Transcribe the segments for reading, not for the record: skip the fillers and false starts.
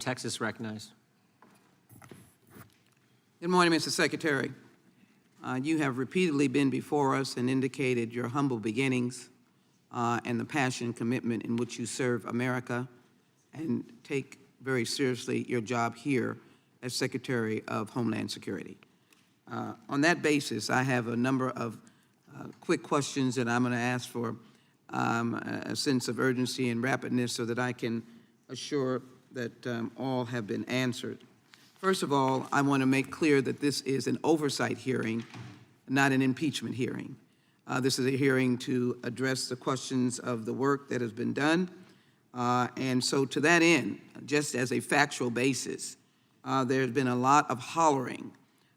Texas recognized. Good morning, Mr. Secretary. You have repeatedly been before us and indicated your humble beginnings and the passion and commitment in which you serve America and take very seriously your job here as Secretary of Homeland Security. On that basis, I have a number of quick questions that I'm going to ask for a sense of urgency and rapidness so that I can assure that all have been answered. First of all, I want to make clear that this is an oversight hearing, not an impeachment hearing. This is a hearing to address the questions of the work that has been done. And so to that end, just as a factual basis, there's been a lot of hollering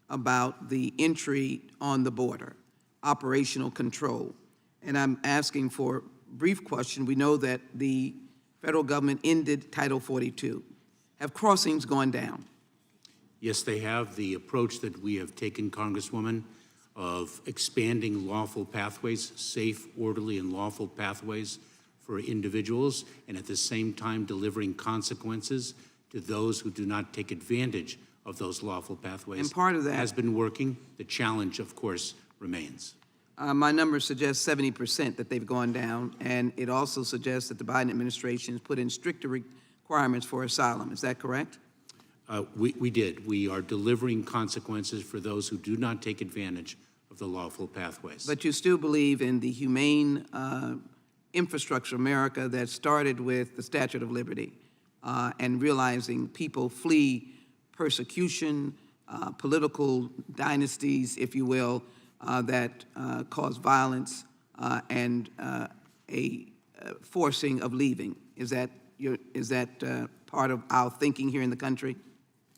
about the entry on the border, operational control. And I'm asking for a brief question. We know that the federal government ended Title 42. Have crossings gone down? Yes, they have. The approach that we have taken, Congresswoman, of expanding lawful pathways, safe, orderly, and lawful pathways for individuals, and at the same time delivering consequences to those who do not take advantage of those lawful pathways. And part of that has been working. The challenge, of course, remains. My numbers suggest 70% that they've gone down, and it also suggests that the Biden administration has put in stricter requirements for asylum. Is that correct? We did. We are delivering consequences for those who do not take advantage of the lawful pathways. But you still believe in the humane infrastructure of America that started with the Statue of Liberty and realizing people flee persecution, political dynasties, if you will, that cause violence and a forcing of leaving. Is that part of our thinking here in the country?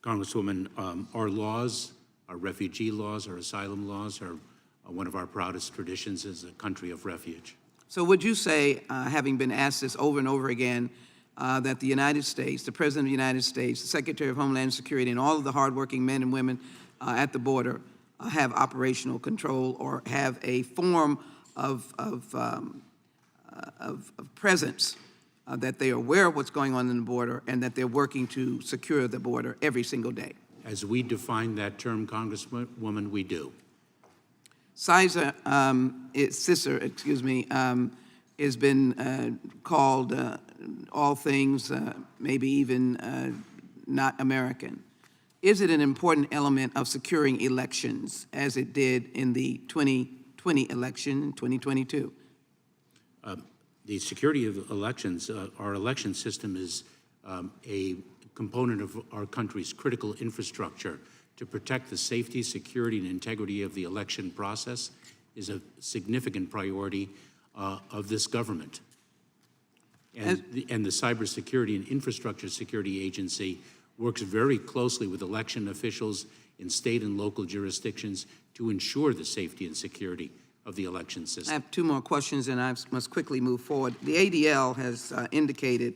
Congresswoman, our laws, our refugee laws, our asylum laws are one of our proudest traditions as a country of refuge. So would you say, having been asked this over and over again, that the United States, the President of the United States, the Secretary of Homeland Security, and all of the hardworking men and women at the border have operational control or have a form of presence, that they are aware of what's going on in the border and that they're working to secure the border every single day? As we define that term, Congresswoman, we do. CISA, has been called all things, maybe even not American. Is it an important element of securing elections as it did in the 2020 election, 2022? The security of elections, our election system is a component of our country's critical infrastructure. To protect the safety, security, and integrity of the election process is a significant priority of this government. And the Cybersecurity and Infrastructure Security Agency works very closely with election officials in state and local jurisdictions to ensure the safety and security of the election system. I have two more questions, and I must quickly move forward. The ADL has indicated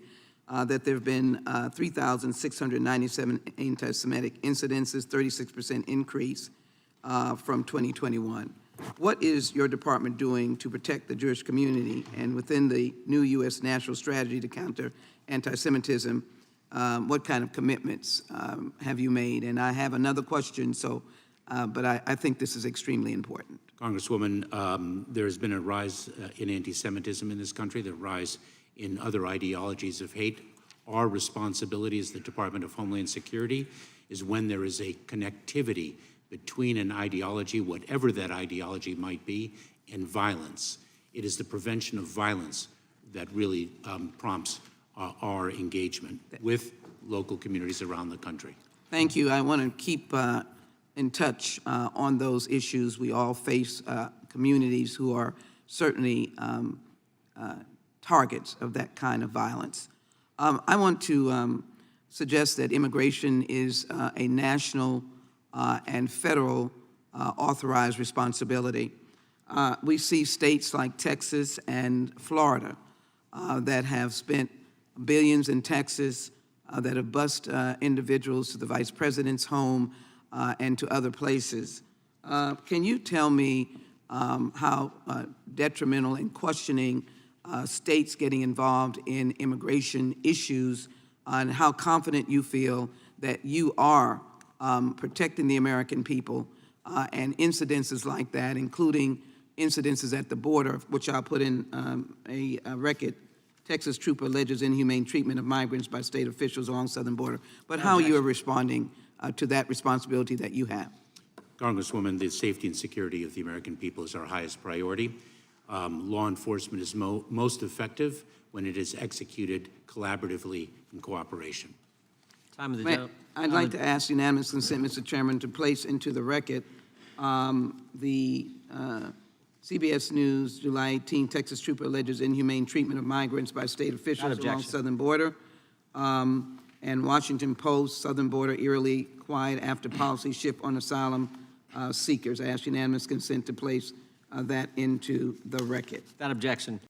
that there have been 3,697 anti-Semitic incidences, 36% increase from 2021. What is your department doing to protect the Jewish community? And within the new U.S. national strategy to counter anti-Semitism, what kind of commitments have you made? And I have another question, but I think this is extremely important. Congresswoman, there has been a rise in anti-Semitism in this country, the rise in other ideologies of hate. Our responsibility as the Department of Homeland Security is when there is a connectivity between an ideology, whatever that ideology might be, and violence. It is the prevention of violence that really prompts our engagement with local communities around the country. Thank you. I want to keep in touch on those issues. We all face communities who are certainly targets of that kind of violence. I want to suggest that immigration is a national and federal authorized responsibility. We see states like Texas and Florida that have spent billions in Texas that have bused individuals to the vice president's home and to other places. Can you tell me how detrimental in questioning states getting involved in immigration issues and how confident you feel that you are protecting the American people and incidences like that, including incidences at the border, which I'll put in a record. Texas trooper alleges inhumane treatment of migrants by state officials along southern border. But how you are responding to that responsibility that you have. Congresswoman, the safety and security of the American people is our highest priority. Law enforcement is most effective when it is executed collaboratively in cooperation. Time of the day. I'd like to ask unanimous consent, Mr. Chairman, to place into the record the CBS News, July 18, Texas trooper alleges inhumane treatment of migrants by state officials along southern border. And Washington Post, southern border eerily quiet after policy shift on asylum seekers. I ask unanimous consent to place that into the record. Without objection.